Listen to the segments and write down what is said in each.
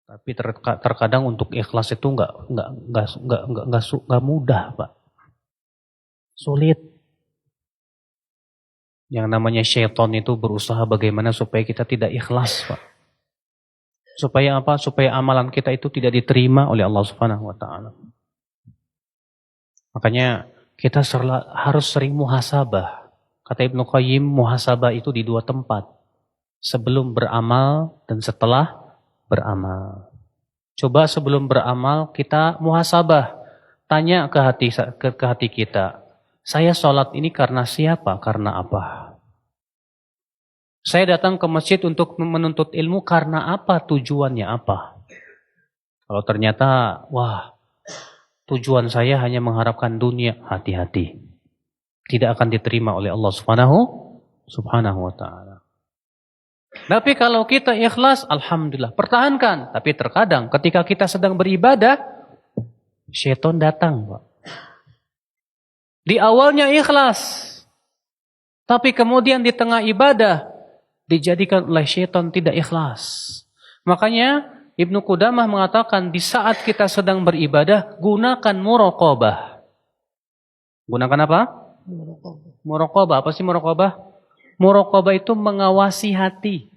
Tapi terkadang untuk ikhlas itu nggak mudah, Pak. Sulit. Yang namanya syaitan itu berusaha bagaimana supaya kita tidak ikhlas, Pak. Supaya apa? Supaya amalan kita itu tidak diterima oleh Allah Subhanahu wa taala. Makanya kita harus sering muhasabah. Kata Ibnu Qayyim, muhasabah itu di 2 tempat. Sebelum beramal dan setelah beramal. Coba sebelum beramal kita muhasabah. Tanya ke hati kita. Saya sholat ini karena siapa? Karena apa? Saya datang ke masjid untuk menuntut ilmu karena apa? Tujuannya apa? Kalau ternyata, wah, tujuan saya hanya mengharapkan dunia, hati-hati. Tidak akan diterima oleh Allah Subhanahu wa ta'ala. Tapi kalau kita ikhlas, alhamdulillah, pertahankan. Tapi terkadang ketika kita sedang beribadah, syaitan datang, Pak. Di awalnya ikhlas, tapi kemudian di tengah ibadah, dijadikan oleh syaitan tidak ikhlas. Makanya Ibnu Qudamah mengatakan di saat kita sedang beribadah, gunakan muraqabah. Gunakan apa? Muraqabah. Apa sih muraqabah? Muraqabah itu mengawasi hati.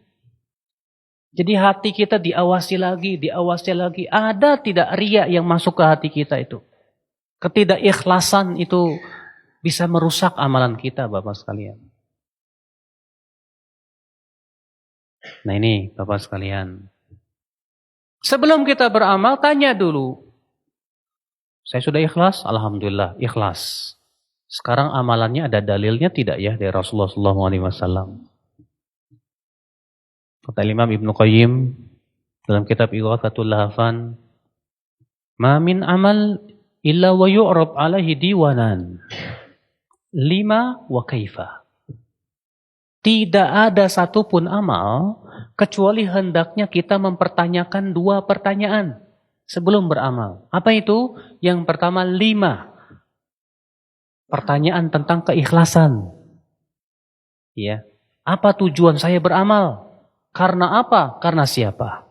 Jadi hati kita diawasi lagi. Ada tidak riya yang masuk ke hati kita itu? Ketidakikhlasan itu bisa merusak amalan kita, Bapak sekalian. Nah ini, Bapak sekalian. Sebelum kita beramal, tanya dulu. Saya sudah ikhlas? Alhamdulillah, ikhlas. Sekarang amalannya ada dalilnya tidak ya dari Rasulullah SAW? Kata Imam Ibnu Qayyim dalam kitab Ighathatul Lahafan, "Ma min amal illa wa yu'rab alaihi diwanan. Lima wa kaifa." Tidak ada satupun amal kecuali hendaknya kita mempertanyakan 2 pertanyaan sebelum beramal. Apa itu? Yang pertama 5. Pertanyaan tentang keikhlasan. Ya. Apa tujuan saya beramal? Karena apa? Karena siapa?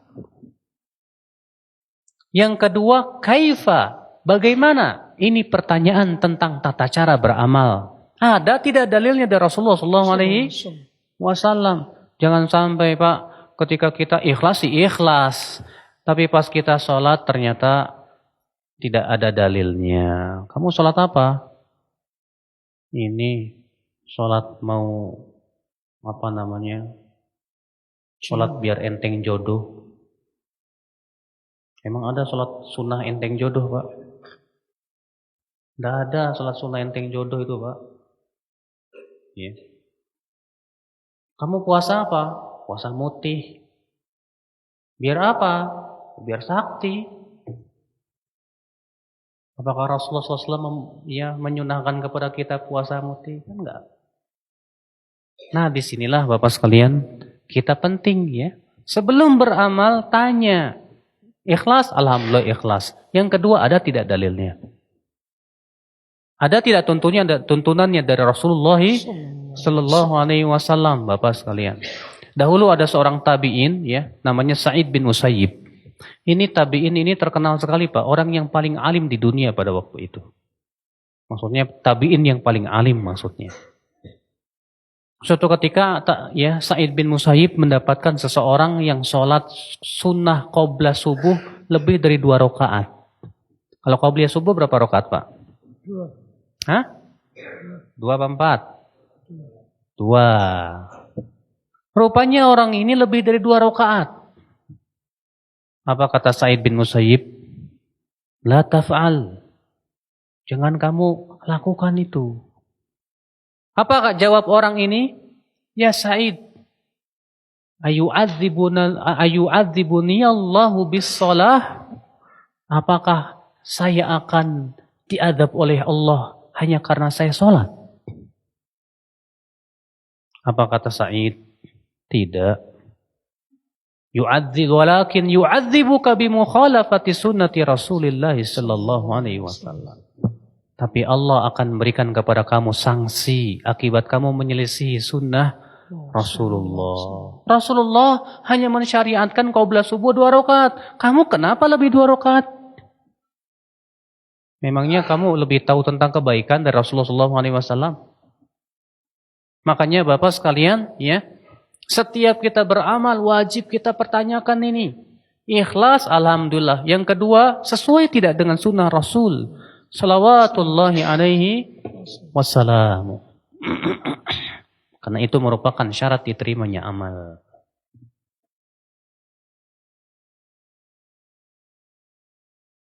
Yang kedua, kaifa? Bagaimana? Ini pertanyaan tentang tata cara beramal. Ada tidak dalilnya dari Rasulullah SAW? Jangan sampai, Pak, ketika kita ikhlas, tapi pas kita sholat ternyata tidak ada dalilnya. Kamu sholat apa? Ini sholat mau sholat biar enteng jodoh. Emang ada sholat sunnah enteng jodoh, Pak? Tidak ada sholat sunnah enteng jodoh itu, Pak. Ya. Kamu puasa apa? Puasa mutih. Biar apa? Biar sakti. Apakah Rasulullah SAW menyunahkan kepada kita puasa mutih? Kan enggak. Nah, disinilah Bapak sekalian, kita penting ya. Sebelum beramal, tanya. Ikhlas? Alhamdulillah ikhlas. Yang kedua, ada tidak dalilnya? Ada tidak tuntunannya dari Rasulullah Sallallahu Alaihi Wasallam, Bapak sekalian? Dahulu ada seorang tabi'in, ya, namanya Sa'id bin Musayyib. Ini tabi'in ini terkenal sekali, Pak, orang yang paling alim di dunia pada waktu itu. Maksudnya tabi'in yang paling alim maksudnya. Suatu ketika, ya, Sa'id bin Musayyib mendapatkan seseorang yang sholat sunnah qobliyah subuh lebih dari 2 rakaat. Kalau qobliyah subuh berapa rakaat, Pak? 2. Hah? 2 apa 4? 2. Rupanya orang ini lebih dari 2 rakaat. Apa kata Sa'id bin Musayyib? La taf'al. Jangan kamu lakukan itu. Apa jawab orang ini? Ya Sa'id, ayu'adzibuni Allahu bis-shalah? Apakah saya akan diadab oleh Allah hanya karena saya sholat? Apa kata Sa'id? Tidak. Walakin yu'adzibuka bimukhalafati sunnati Rasulillah sallallahu alaihi wasallam. Tapi Allah akan memberikan kepada kamu sanksi akibat kamu menyelisihi sunnah Rasulullah. Rasulullah hanya mensyariatkan qaublah subuh 2 rakaat. Kamu kenapa lebih 2 rakaat? Memangnya kamu lebih tahu tentang kebaikan dari Rasulullah SAW? Makanya Bapak sekalian, ya, setiap kita beramal wajib kita pertanyakan ini. Ikhlas, alhamdulillah. Yang kedua, sesuai tidak dengan sunnah Rasul salawatullahi alaihi wassalam. Karena itu merupakan syarat diterimanya amal.